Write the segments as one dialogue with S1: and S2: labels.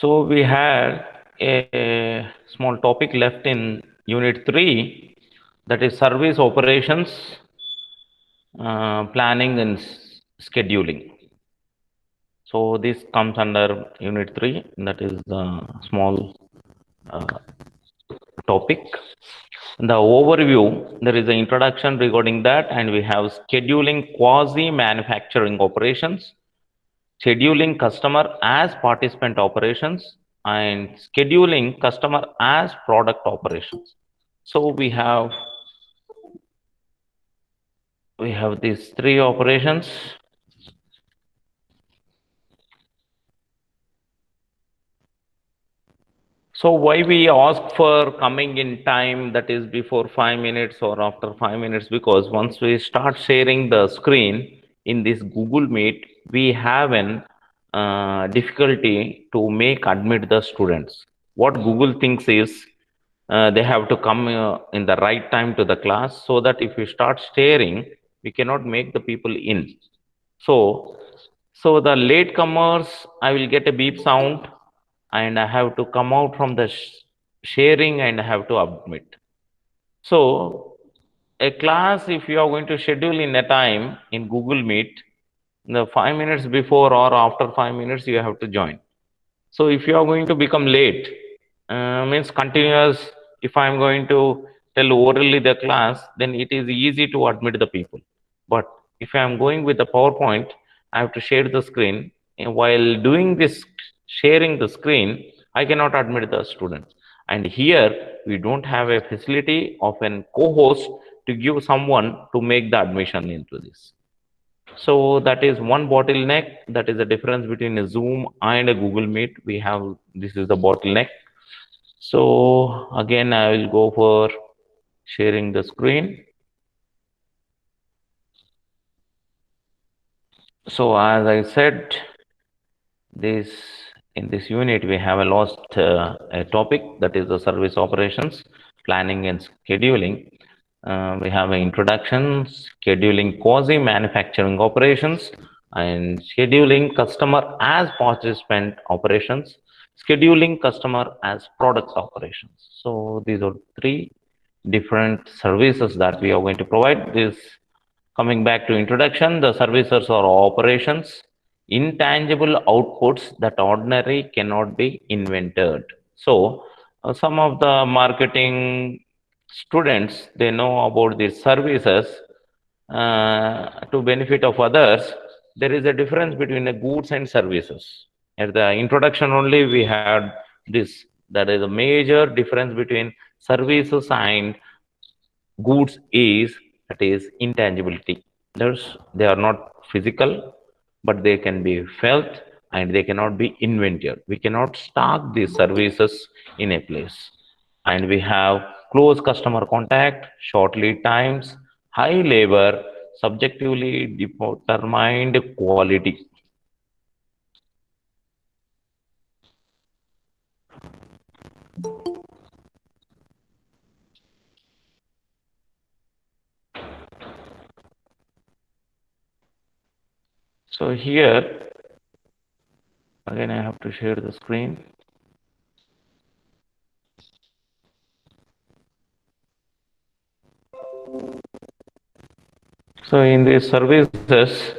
S1: So we had a small topic left in Unit 3, that is service operations, planning and scheduling. So this comes under Unit 3, that is the small uh, topic. In the overview, there is an introduction regarding that, and we have scheduling quasi-manufacturing operations, scheduling customer as participant operations, and scheduling customer as product operations. So we have these three operations. So why we ask for coming in time, that is before 5 minutes or after 5 minutes? Because once we start sharing the screen in this Google Meet, we have an difficulty to make admit the students. What Google thinks is they have to come in the right time to the class, so that if we start sharing, we cannot make the people in. So the latecomers, I will get a beep sound, and I have to come out from the sharing and I have to admit. So a class, if you are going to schedule in a time in Google Meet, the 5 minutes before or after 5 minutes, you have to join. So if you are going to become late, means continuous, if I am going to tell orally the class, then it is easy to admit the people. But if I am going with the PowerPoint, I have to share the screen. And while doing this, sharing the screen, I cannot admit the students. And here, we don't have a facility of an co-host to give someone to make the admission into this. So that is one bottleneck. That is the difference between a Zoom and a Google Meet. We have, this is the bottleneck. So again, I will go for sharing the screen. So as I said, this in this unit we have a topic, that is the service operations, planning and scheduling. We have an introduction, scheduling quasi-manufacturing operations, and scheduling customer as participant operations, scheduling customer as product operations. So these are three different services that we are going to provide. This, coming back to introduction, the services are operations, intangible outputs that ordinary cannot be invented. So some of the marketing students, they know about these services to benefit of others. There is a difference between the goods and services. At the introduction only we had this. There is a major difference between services and goods is, that is intangibility. They are not physical, but they can be felt and they cannot be invented. We cannot stock these services in a place. And we have close customer contact, short lead times, high labor, subjectively determined quality. So here again I have to share the screen. So in these services,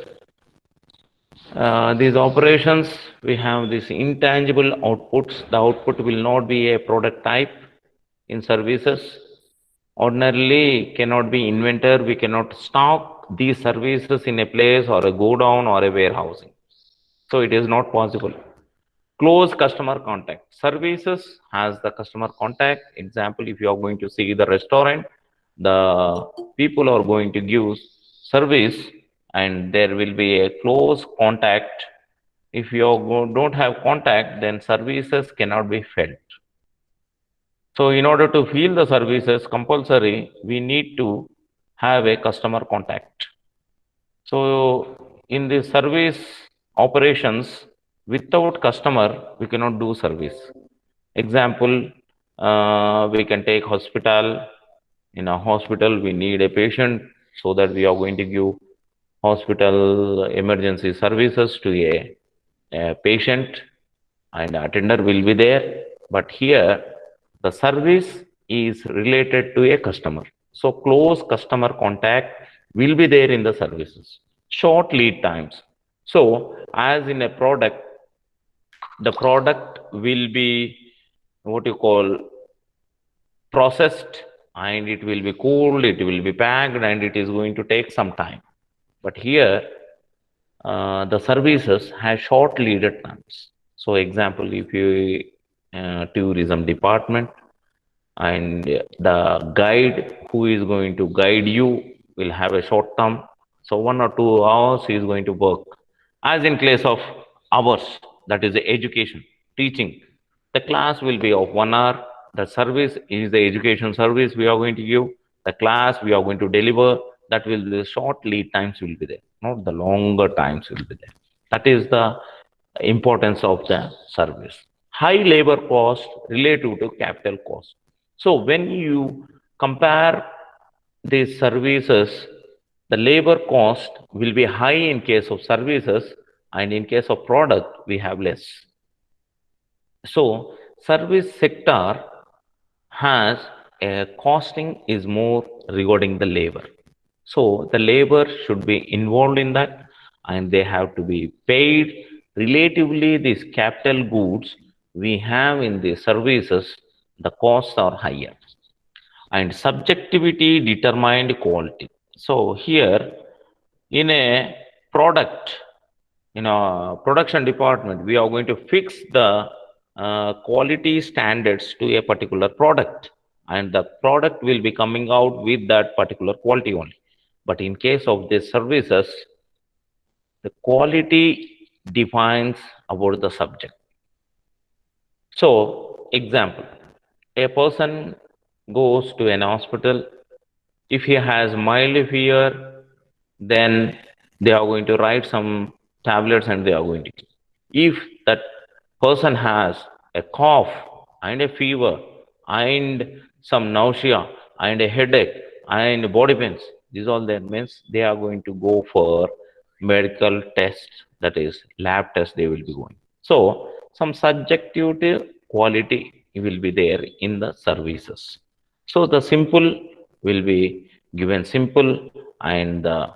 S1: these operations, we have these intangible outputs. The output will not be a product type in services. Ordinarily cannot be invented. We cannot stock these services in a place or a go down or a warehousing. So it is not possible. Close customer contact. Services has the customer contact. Example, if you are going to see the restaurant, the people are going to give service and there will be a close contact. If you don't have contact, then services cannot be felt. So in order to feel the services compulsory, we need to have a customer contact. So in the service operations, without customer, we cannot do service. Example, we can take hospital. In a hospital, we need a patient, so that we are going to give hospital emergency services to a patient. and attender will be there. But here the service is related to a customer. So close customer contact will be there in the services. Short lead times. So as in a product, the product will be what you call processed, and it will be cooled, it will be packed, and it is going to take some time. But here the services have short lead times. So example, if you tourism department, and the guide who is going to guide you will have a short term, so 1 or 2 hours he is going to work. As in case of hours, that is the education teaching, the class will be of 1 hour. The service is the education service we are going to give. The class we are going to deliver, that will be the short lead times will be there, not the longer times will be there. That is the importance of the service. High labor cost relative to capital cost. So when you compare these services, the labor cost will be high in case of services, and in case of product, we have less. So service sector has a costing is more regarding the labor. So the labor should be involved in that, and they have to be paid. Relatively, these capital goods we have in the services, the costs are higher. And subjectivity determined quality. So here in a product, in a production department, we are going to fix the quality standards to a particular product, and the product will be coming out with that particular quality only. But in case of the services, the quality defines about the subject. So example, a person goes to an hospital. If he has mild fever, then they are going to write some tablets and they are going to give. If that person has a cough and a fever and some nausea and a headache and body pains, these all that means they are going to go for medical tests, that is lab tests they will be going. So some subjective quality will be there in the services. So the simple will be given simple, and the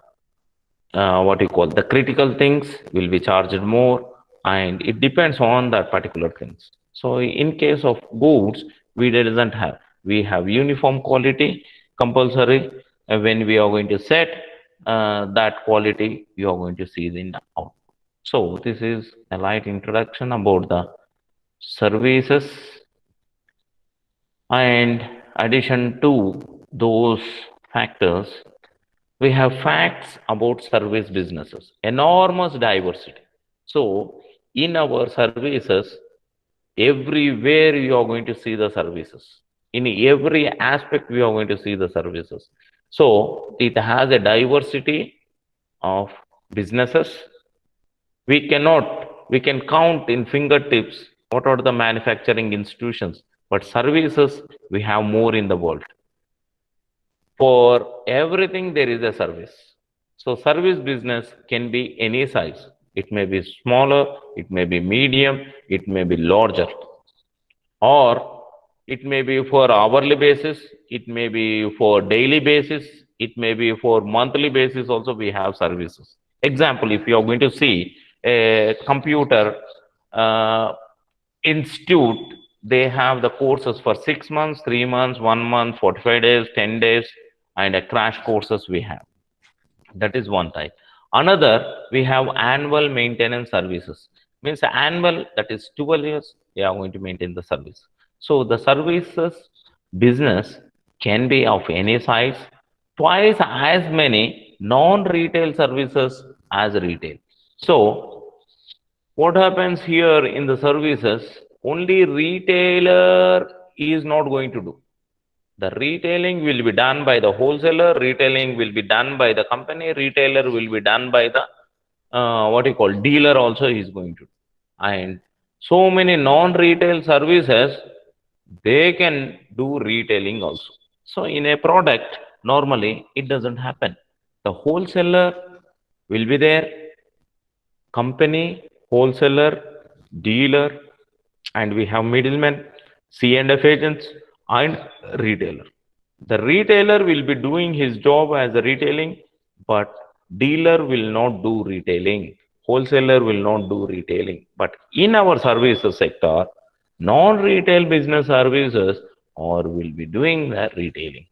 S1: what you call the critical things will be charged more, and it depends on that particular things. So in case of goods, we doesn't have, we have uniform quality compulsory. When we are going to set that quality, we are going to see in the out. So this is a light introduction about the services. And addition to those factors, we have facts about service businesses, enormous diversity. So in our services, everywhere you are going to see the services. In every aspect, we are going to see the services. So it has a diversity of businesses. We can count in fingertips what are the manufacturing institutions, but services we have more in the world. For everything, there is a service. So service business can be any size. It may be smaller, it may be medium, it may be larger, or it may be for hourly basis, it may be for daily basis, it may be for monthly basis also we have services. Example, if you are going to see a computer uh, institute, they have the courses for 6 months, 3 months, 1 month, 45 days, 10 days, and a crash courses we have. That is one type. Another, we have annual maintenance services. Means annual, that is 12 years, they are going to maintain the service. So the services business can be of any size, twice as many non-retail services as retail. So what happens here in the services, only retailer is not going to do. The retailing will be done by the wholesaler, retailing will be done by the company, retailer will be done by the what you call dealer also is going to do. And so many non-retail services, they can do retailing also. So in a product, normally it doesn't happen. The wholesaler will be there, company, wholesaler, dealer, and we have middlemen, C&F agents, and retailer. The retailer will be doing his job as a retailing, but dealer will not do retailing. Wholesaler will not do retailing. But in our services sector, non-retail business services or will be doing the retailing.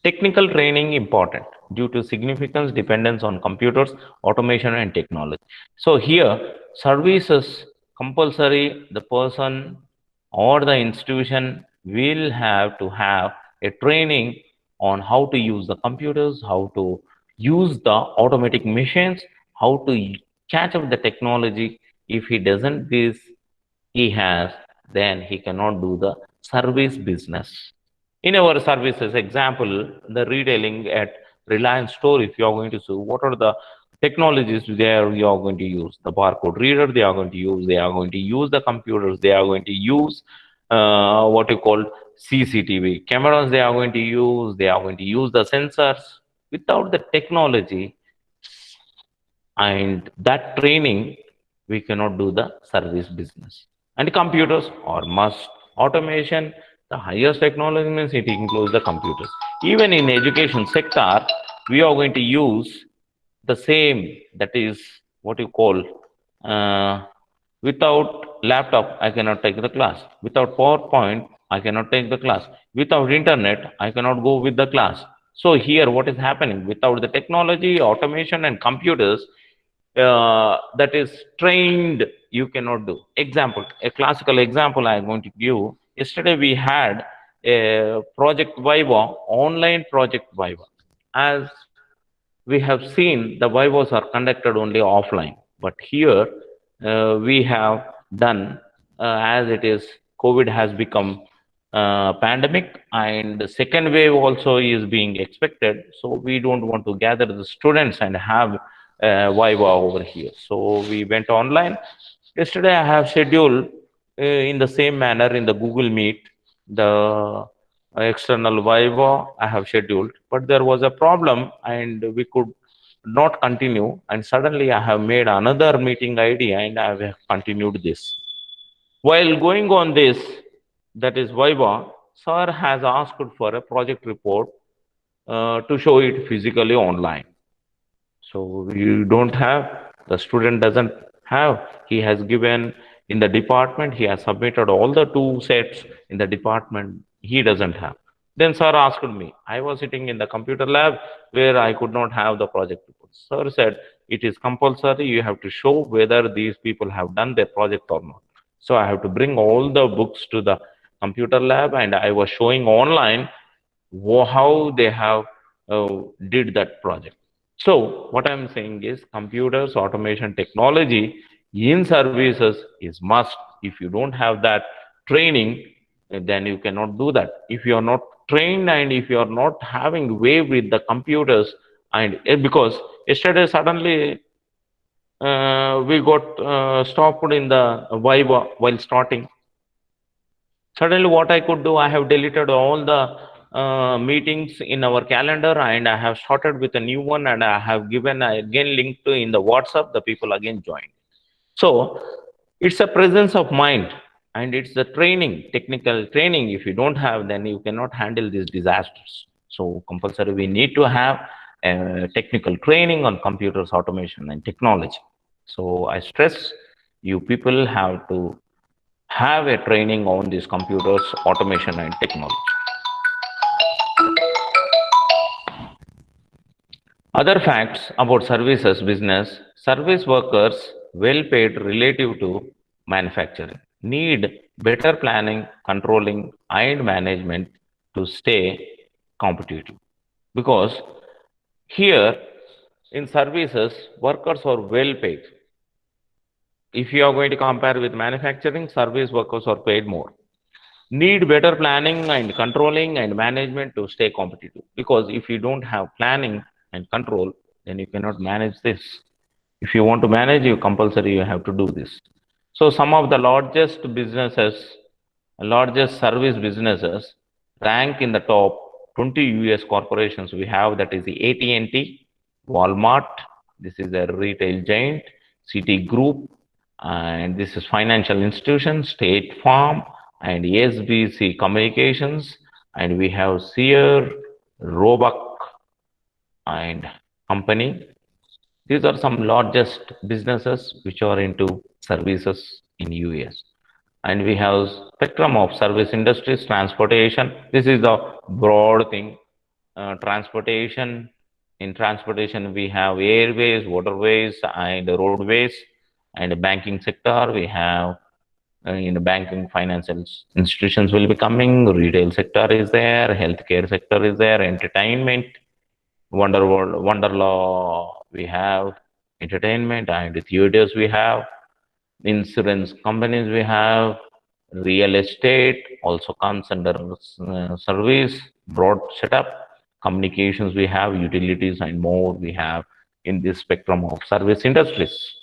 S1: Technical training important due to significant dependence on computers, automation and technology. So here services compulsory the person or the institution will have to have a training on how to use the computers, how to use the automatic machines, how to catch up the technology. If he doesn't this he has, then he cannot do the service business. In our services, example, the retailing at Reliance store, if you are going to see what are the technologies there you are going to use, the barcode reader they are going to use, they are going to use the computers, they are going to use what you call CCTV cameras, they are going to use, they are going to use the sensors. Without the technology and that training, we cannot do the service business. And computers are must. Automation, the highest technology means it includes the computers. Even in education sector, we are going to use the same, that is what you call uh, without laptop I cannot take the class, without PowerPoint I cannot take the class, without internet I cannot go with the class. So here what is happening, without the technology, automation and computers that is trained, you cannot do. Example, a classical example I am going to give. Yesterday we had a project viva, online project viva. As we have seen, the vivas are conducted only offline, but here we have done as it is COVID has become pandemic and the second wave also is being expected, so we don't want to gather the students and have viva over here, so we went online. Yesterday I have scheduled in the same manner in the Google Meet the external viva I have scheduled, but there was a problem and we could not continue. And suddenly I have made another meeting ID and I have continued this. While going on this, that is viva, sir has asked for a project report to show it physically online. So we don't have, the student doesn't have, he has given in the department, he has submitted all the two sets in the department, he doesn't have. Then sir asked me, I was sitting in the computer lab where I could not have the project report. Sir said, it is compulsory, you have to show whether these people have done their project or not. So I have to bring all the books to the computer lab and I was showing online how they have did that project. So what I'm saying is computers, automation, technology in services is must. If you don't have that training, then you cannot do that. If you are not trained and if you are not having way with the computers, and because yesterday suddenly we got stopped in the Viva while starting. Suddenly, what I could do, I have deleted all the meetings in our calendar and I have started with a new one and I have given again link to in the WhatsApp, the people again joined. So it's a presence of mind and it's the training, technical training. If you don't have, then you cannot handle these disasters. So compulsory, we need to have technical training on computers, automation and technology. So I stress you people have to have a training on these computers, automation and technology. Other facts about services business, service workers well paid relative to manufacturing need better planning, controlling and management to stay competitive. Because here in services, workers are well paid. If you are going to compare with manufacturing, service workers are paid more. Need better planning and controlling and management to stay competitive, because if you don't have planning and control, then you cannot manage this. If you want to manage, you compulsory you have to do this. So some of the largest businesses, largest service businesses rank in the top 20 US corporations we have, that is the AT&T, Walmart, this is a retail giant, City Group and this is financial institution, State Farm, and SBC Communications, and we have Sear, Roebuck, and Company. These are some largest businesses which are into services in US. And we have spectrum of service industries, transportation. This is the broad thing. Transportation. In transportation, we have airways, waterways, and roadways. And banking sector, we have in banking, financial institutions will be coming. Retail sector is there. Healthcare sector is there. Entertainment, Wonder World, Wonderlaw, we have entertainment and theaters. We have insurance companies. We have real estate also comes under service, broad setup. Communications, we have utilities and more. We have in this spectrum of service industries.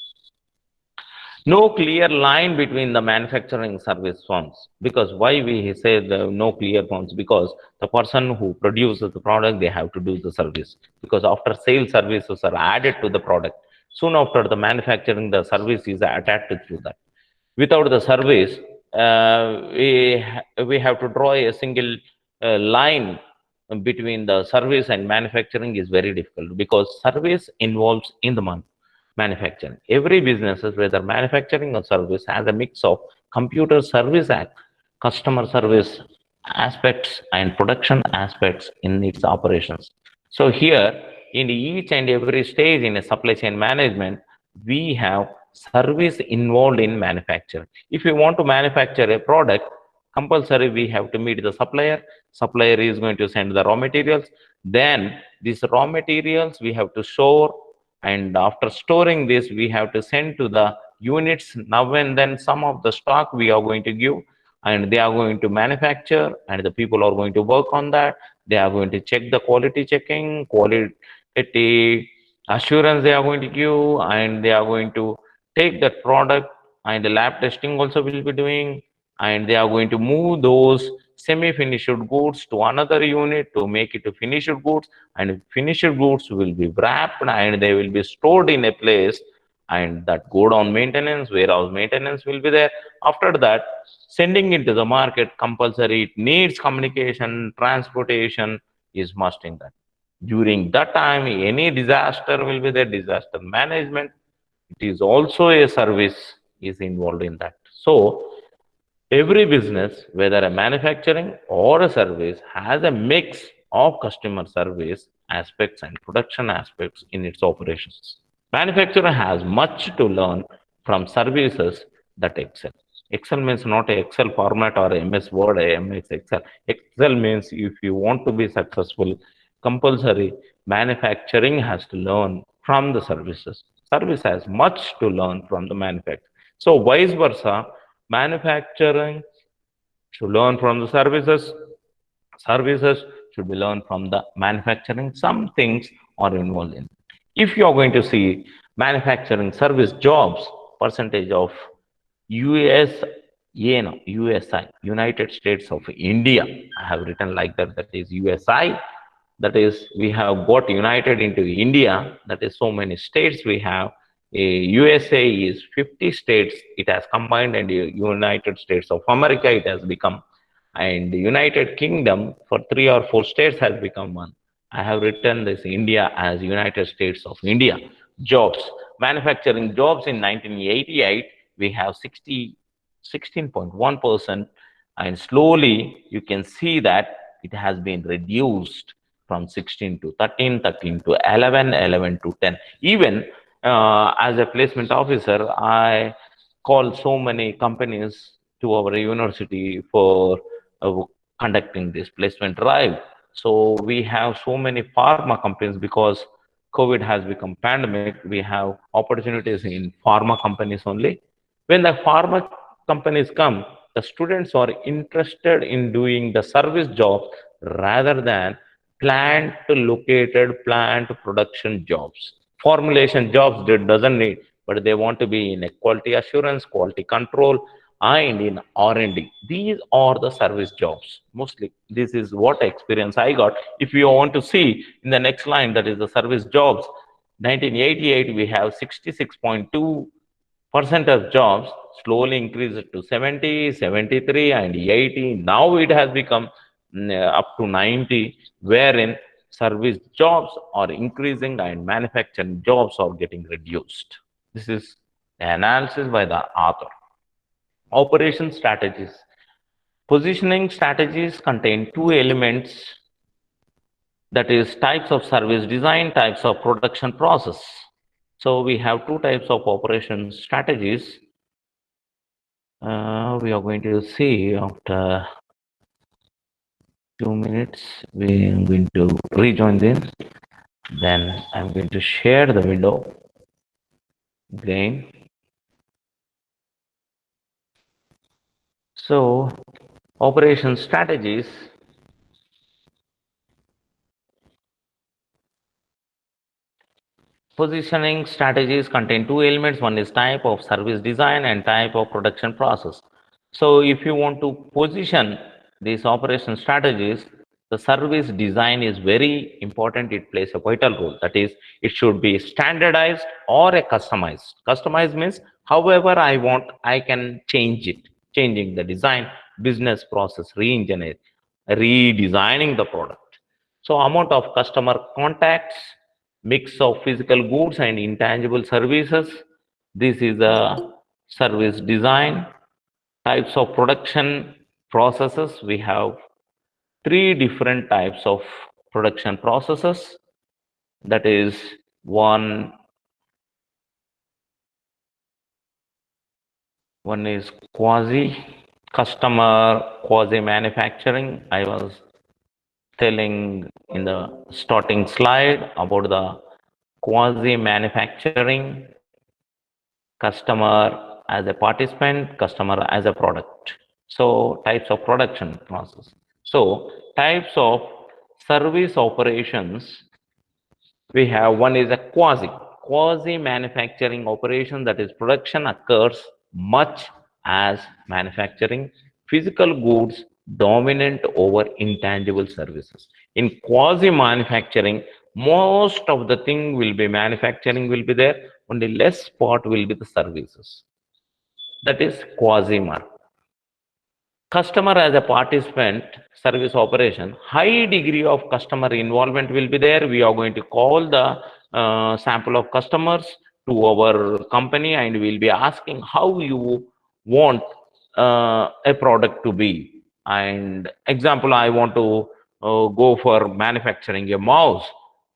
S1: No clear line between the manufacturing service firms, because why we say the no clear firms, because the person who produces the product, they have to do the service, because after sale services are added to the product. Soon after the manufacturing, the service is attached to that. Without the service, we have to draw a single line between the service and manufacturing is very difficult, because service involves in the manufacturing. Every business, whether manufacturing or service, has a mix of computer service act, customer service aspects, and production aspects in its operations. So here, in each and every stage in a supply chain management, we have service involved in manufacturing. If you want to manufacture a product, compulsory we have to meet the supplier. Supplier is going to send the raw materials. Then these raw materials we have to store, and after storing this we have to send to the units. Now and then some of the stock we are going to give, and they are going to manufacture, and the people are going to work on that. They are going to check the quality checking, quality assurance they are going to give, and they are going to take that product, and the lab testing also will be doing, and they are going to move those semi-finished goods to another unit to make it to finished goods, and finished goods will be wrapped and they will be stored in a place, and that go down maintenance, warehouse maintenance will be there. After that, sending into the market compulsory, it needs communication, transportation is must in that. During that time, any disaster will be there, disaster management. It is also a service is involved in that. So every business, whether a manufacturing or a service, has a mix of customer service aspects and production aspects in its operations. Manufacturer has much to learn from services that excel. Excel means not a Excel format or MS Word or MS Excel. Excel means if you want to be successful, compulsory manufacturing has to learn from the services. Service has much to learn from the manufacturer. So vice versa, manufacturing should learn from the services. Services should be learned from the manufacturing. Some things are involved in. If you are going to see manufacturing service jobs, percentage of US, no, USI, United States of India. I have written like that, that is USI. That is, we have got united into India. That is, so many states we have. USA is 50 states. It has combined, and United States of America it has become, and the United Kingdom for 3 or 4 states has become one. I have written this India as United States of India. Jobs, manufacturing jobs in 1988, we have 16.1%, and slowly you can see that it has been reduced from 16 to 13, 13 to 11, 11 to 10. Even as a placement officer, I call so many companies to our university for conducting this placement drive. So we have so many pharma companies, because COVID has become pandemic. We have opportunities in pharma companies only. When the pharma companies come, the students are interested in doing the service jobs rather than plant located plant production jobs. Formulation jobs they doesn't need, but they want to be in a quality assurance, quality control, and in R&D. These are the service jobs mostly. This is what experience I got. If you want to see in the next line, that is the service jobs. 1988 we have 66.2 percent of jobs slowly increased to 70, 73, and 80. Now it has become up to 90, wherein service jobs are increasing and manufacturing jobs are getting reduced. This is analysis by the author. Operation strategies. Positioning strategies contain two elements, that is types of service design, types of production process. So we have two types of operation strategies. We are going to see after 2 minutes. We are going to rejoin this. Then I'm going to share the window again. So operation strategies. Positioning strategies contain two elements. One is type of service design and type of production process. So if you want to position these operation strategies, the service design is very important. It plays a vital role. That is, it should be standardized or a customized. Customized means however I want, I can change it. Changing the design, business process, re-engineer, redesigning the product. So amount of customer contacts, mix of physical goods and intangible services. This is a service design. Types of production processes. We have three different types of production processes. That is one is quasi customer, quasi manufacturing. I was telling in the starting slide about the quasi manufacturing, customer as a participant, customer as a product. So types of production process. So types of service operations, we have one is a quasi manufacturing operation, that is production occurs much as manufacturing. Physical goods dominant over intangible services. In quasi manufacturing, most of the thing will be manufacturing will be there, only less part will be the services. That is quasi market. Customer as a participant, service operation, high degree of customer involvement will be there. We are going to call the sample of customers to our company and we'll be asking how you want a product to be. And example, I want to go for manufacturing a mouse.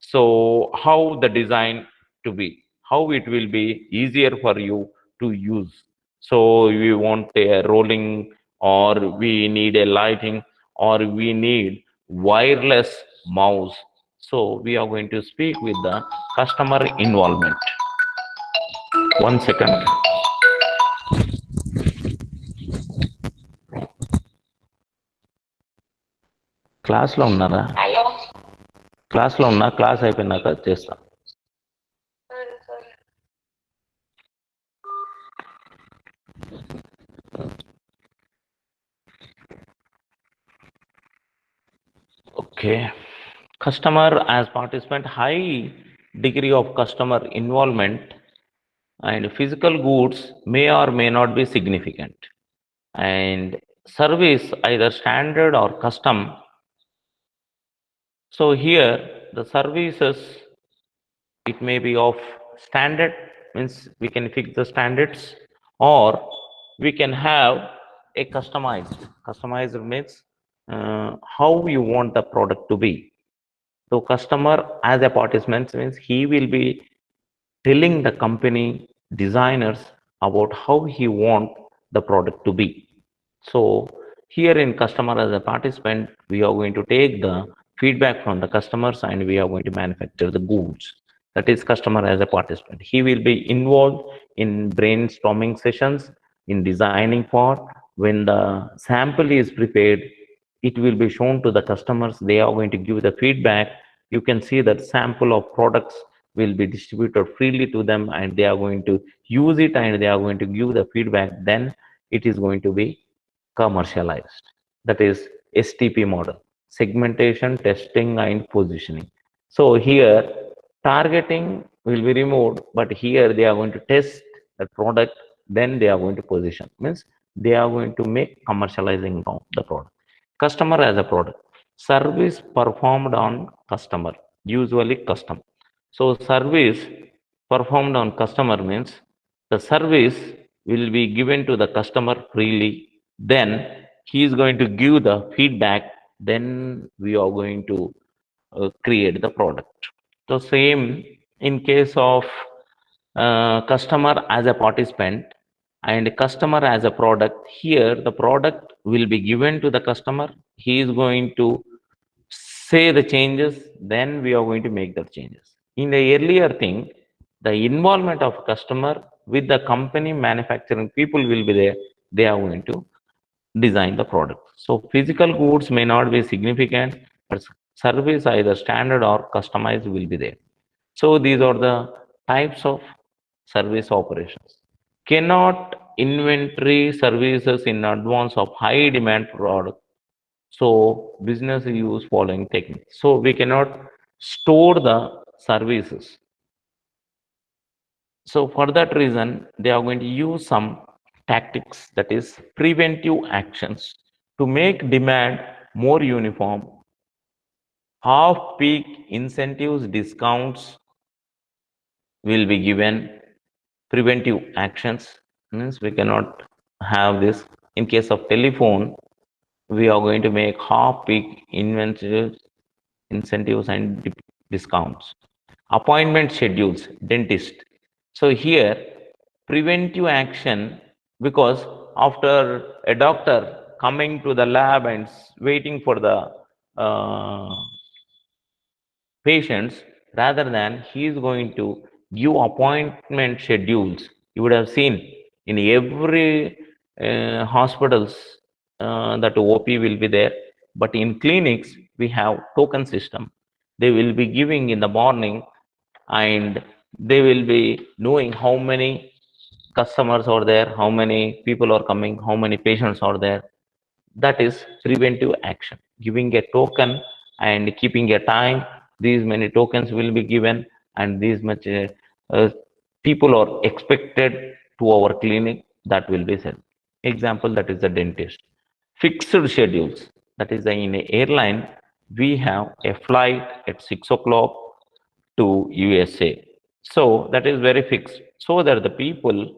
S1: So how the design to be, how it will be easier for you to use. So we want a rolling, or we need a lighting, or we need wireless mouse. So we are going to speak with the customer involvement. One second. క్లాస్లో ఉన్నారా? క్లాస్లో ఉన్నా, class అయిపోయినాక చేస్తా. Okay. Customer as participant, high degree of customer involvement, and physical goods may or may not be significant, and service either standard or custom. So here the services, it may be of standard, means we can fix the standards, or we can have a customized means how you want the product to be. So customer as a participant means he will be telling the company designers about how he want the product to be. So here in customer as a participant, we are going to take the feedback from the customers and we are going to manufacture the goods. That is customer as a participant. He will be involved in brainstorming sessions, in designing part. When the sample is prepared, it will be shown to the customers. They are going to give the feedback. You can see that sample of products will be distributed freely to them and they are going to use it and they are going to give the feedback. Then it is going to be commercialized. That is STP model, segmentation, testing, and positioning. So here targeting will be removed, but here they are going to test that product, then they are going to position. Means they are going to make commercializing of the product. Customer as a product. Service performed on customer, usually custom. So service performed on customer means the service will be given to the customer freely. Then he is going to give the feedback. Then we are going to create the product. So same in case of customer as a participant and customer as a product. Here the product will be given to the customer. He is going to say the changes, then we are going to make the changes. In the earlier thing, the involvement of customer with the company manufacturing people will be there. They are going to design the product. So physical goods may not be significant, but service either standard or customized will be there. So these are the types of service operations. Cannot inventory services in advance of high demand product. So business use following techniques. So we cannot store the services. So for that reason, they are going to use some tactics, that is preventive actions, to make demand more uniform. Half peak incentives, discounts will be given. Preventive actions means we cannot have this. In case of telephone, we are going to make half peak incentives and discounts. Appointment schedules, dentist. So here, preventive action, because after a doctor coming to the lab and waiting for the uh, patients, rather than he is going to give appointment schedules. You would have seen in every hospitals that OP will be there, but in clinics we have token system. They will be giving in the morning, and they will be knowing how many customers are there, how many people are coming, how many patients are there. That is preventive action, giving a token and keeping a time. These many tokens will be given, and these much uh, people are expected to our clinic. That will be said. Example, that is the dentist. Fixed schedules, that is in a airline, we have a flight at 6 o'clock to USA. So that is very fixed, so that the people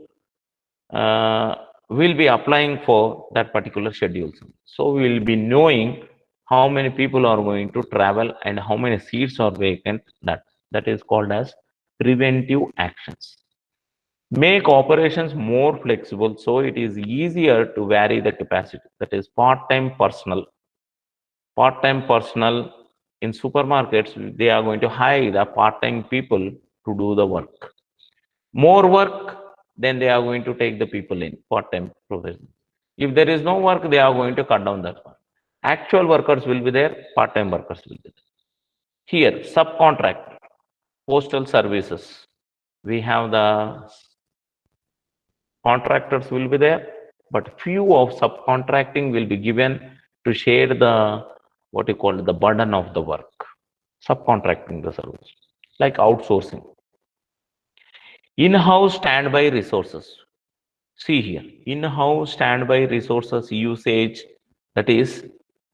S1: will be applying for that particular schedule. So we will be knowing how many people are going to travel and how many seats are vacant. That is called as preventive actions. Make operations more flexible so it is easier to vary the capacity. That is part-time personnel. Part-time personnel in supermarkets, they are going to hire the part-time people to do the work. More work, then they are going to take the people in part-time profession. If there is no work, they are going to cut down that one. Actual workers will be there, part-time workers will be there. Here, subcontract, postal services, we have the contractors will be there, but few of subcontracting will be given to share the what you call the burden of the work. Subcontracting the service, like outsourcing. In-house standby resources. See here, in-house standby resources usage, that is,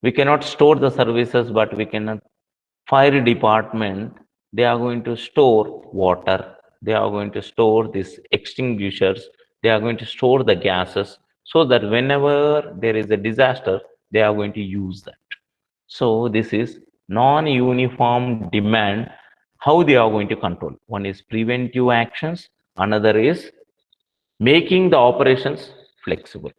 S1: we cannot store the services, but we can fire department, they are going to store water, they are going to store these extinguishers, they are going to store the gases, so that whenever there is a disaster, they are going to use that. So this is non-uniform demand. How they are going to control? One is preventive actions, another is making the operations flexible.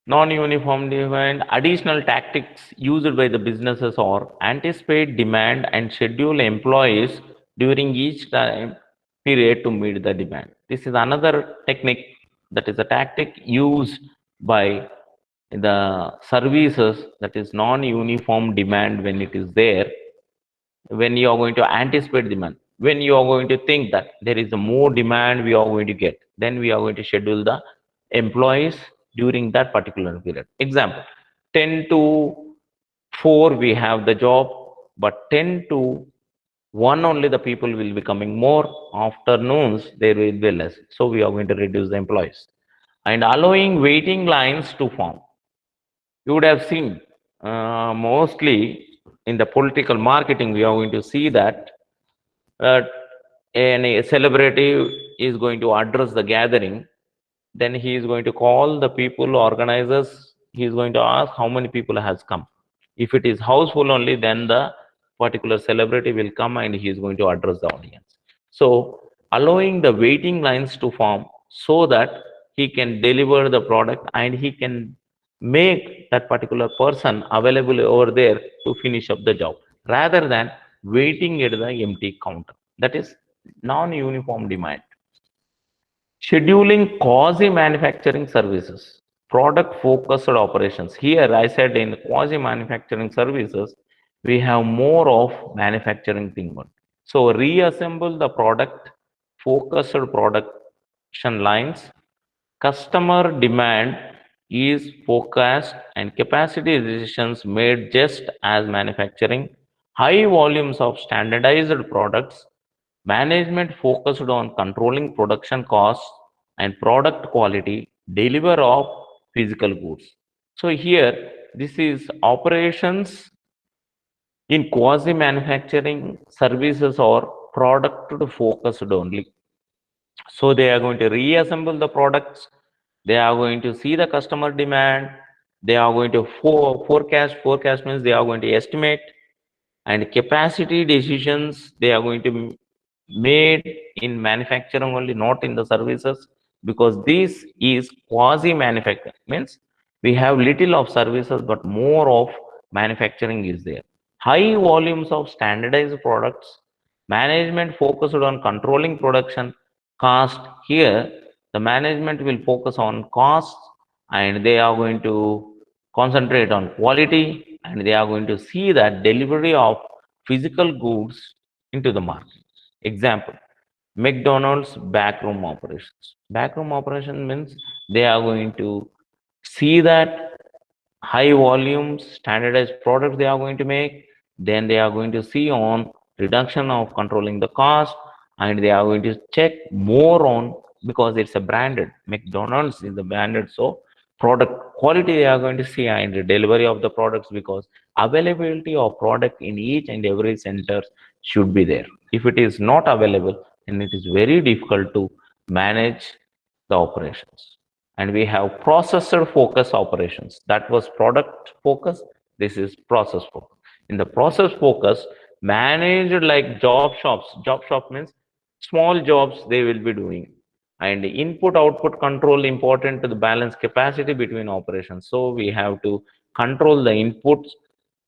S1: Non-uniform demand, additional tactics used by the businesses are anticipate demand and schedule employees during each time period to meet the demand. This is another technique, that is a tactic used by the services, that is non-uniform demand. When it is there, when you are going to anticipate demand, when you are going to think that there is a more demand we are going to get, then we are going to schedule the employees during that particular period. Example, 10 to 4 we have the job, but 10 to One only the people will be coming more, afternoons there will be less. So we are going to reduce the employees. And allowing waiting lines to form. You would have seen mostly in the political marketing, we are going to see that uh, a celebrity is going to address the gathering, then he is going to call the people organizers, he is going to ask how many people has come. If it is houseful only, then the particular celebrity will come and he is going to address the audience. So allowing the waiting lines to form so that he can deliver the product and he can make that particular person available over there to finish up the job rather than waiting at the empty counter. That is non-uniform demand. Scheduling quasi-manufacturing services, product-focused operations. Here, I said in quasi-manufacturing services, we have more of manufacturing thing. So, reassemble the product, focused production lines. Customer demand is forecast and capacity decisions made just as manufacturing. High volumes of standardized products. Management focused on controlling production costs and product quality, deliver of physical goods. So here, this is operations in quasi-manufacturing services or product focused only. So they are going to reassemble the products. They are going to see the customer demand. They are going to forecast. Forecast means they are going to estimate, and capacity decisions they are going to made in manufacturing only, not in the services, because this is quasi manufacturing means we have little of services but more of manufacturing is there. High volumes of standardized products. Management focused on controlling production cost. Here the management will focus on costs and they are going to concentrate on quality and they are going to see that delivery of physical goods into the market. Example, McDonald's backroom operations. Backroom operation means they are going to see that high volumes standardized products they are going to make, then they are going to see on reduction of controlling the cost and they are going to check more on because it's a branded McDonald's is the branded, so product quality they are going to see and the delivery of the products because availability of product in each and every center should be there. If it is not available then it is very difficult to manage the operations. And we have processor focus operations. That was product focus. This is process focus. In the process focus, managed like job shops. Job shop means small jobs they will be doing. And input output control important to the balance capacity between operations. So we have to control the inputs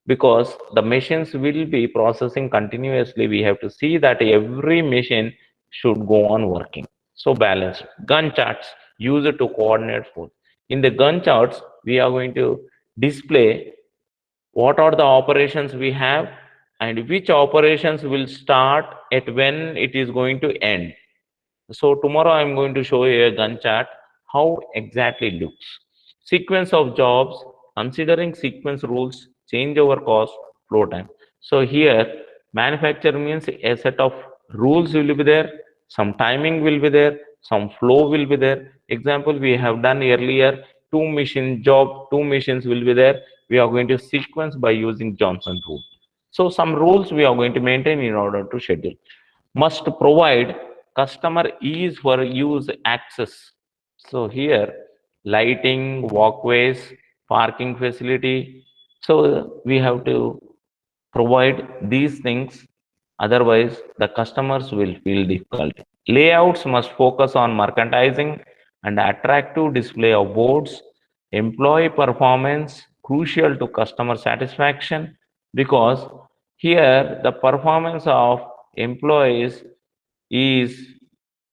S1: because the machines will be processing continuously. We have to see that every machine should go on working. So balance. Gun charts used to coordinate force. In the gun charts, we are going to display what are the operations we have and which operations will start at when it is going to end. So tomorrow I'm going to show you a gun chart, how exactly it looks. Sequence of jobs, considering sequence rules, change over cost, flow time. So here, manufacture means a set of rules will be there, some timing will be there, some flow will be there. Example, we have done earlier, two machine job, two machines will be there. We are going to sequence by using Johnson rule. So some rules we are going to maintain in order to schedule. Must provide customer ease for use access. So here lighting, walkways, parking facility. So we have to provide these things, otherwise the customers will feel difficult. Layouts must focus on merchandising and attractive display of boards. Employee performance crucial to customer satisfaction because here the performance of employees is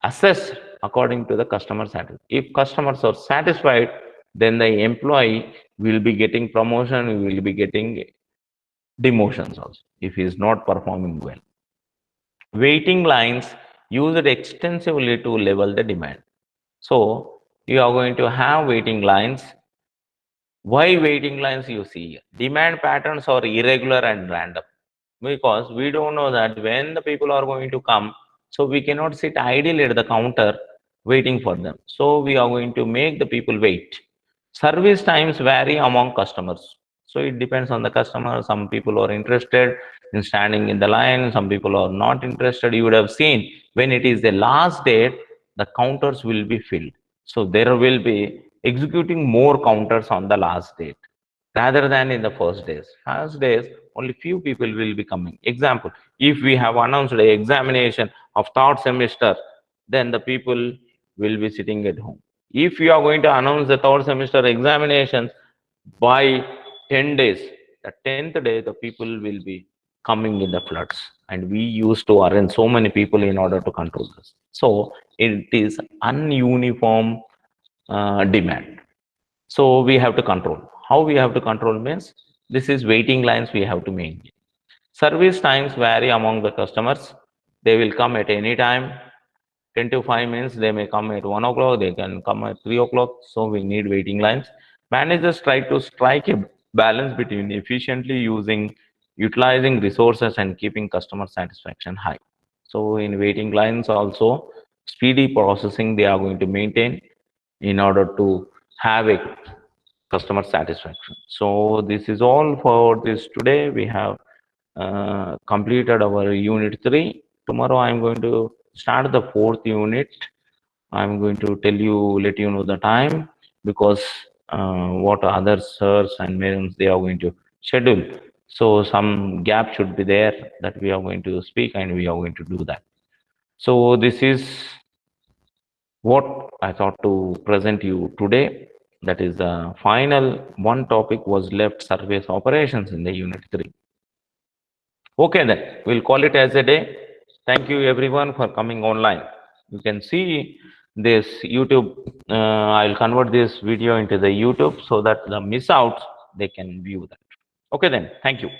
S1: assessed according to the customer satisfaction. If customers are satisfied, then the employee will be getting promotion, will be getting demotions also if he is not performing well. Waiting lines used extensively to level the demand. So you are going to have waiting lines. Why waiting lines you see here? Demand patterns are irregular and random. because we don't know that when the people are going to come, so we cannot sit idle at the counter waiting for them. So we are going to make the people wait. Service times vary among customers. So it depends on the customer. Some people are interested in standing in the line, some people are not interested. You would have seen when it is the last date, the counters will be filled. So there will be executing more counters on the last date rather than in the first days. First days, only few people will be coming. Example, if we have announced a examination of third semester, then the people will be sitting at home. If you are going to announce the third semester examinations by 10 days, the 10th day, the people will be coming in the floods. And we used to arrange so many people in order to control this. So it is ununiform demand. So we have to control. How we have to control means this is waiting lines we have to maintain. Service times vary among the customers. They will come at any time. 10 to 5 minutes, they may come at 1 o'clock, they can come at 3 o'clock. So we need waiting lines. Managers try to strike a balance between efficiently utilizing resources and keeping customer satisfaction high. So in waiting lines also, speedy processing they are going to maintain in order to have a customer satisfaction. So this is all for this today. We have completed our unit 3. Tomorrow I am going to start the 4th unit. I am going to let you know the time, because what other sirs and madams they are going to schedule. So some gap should be there that we are going to speak, and we are going to do that. So this is what I thought to present you today. That is the final one topic was left, service operations in the unit 3. Okay, then we'll call it as a day. Thank you everyone for coming online. You can see this YouTube. I'll convert this video into the YouTube so that the miss outs they can view that. Okay, then. Thank you.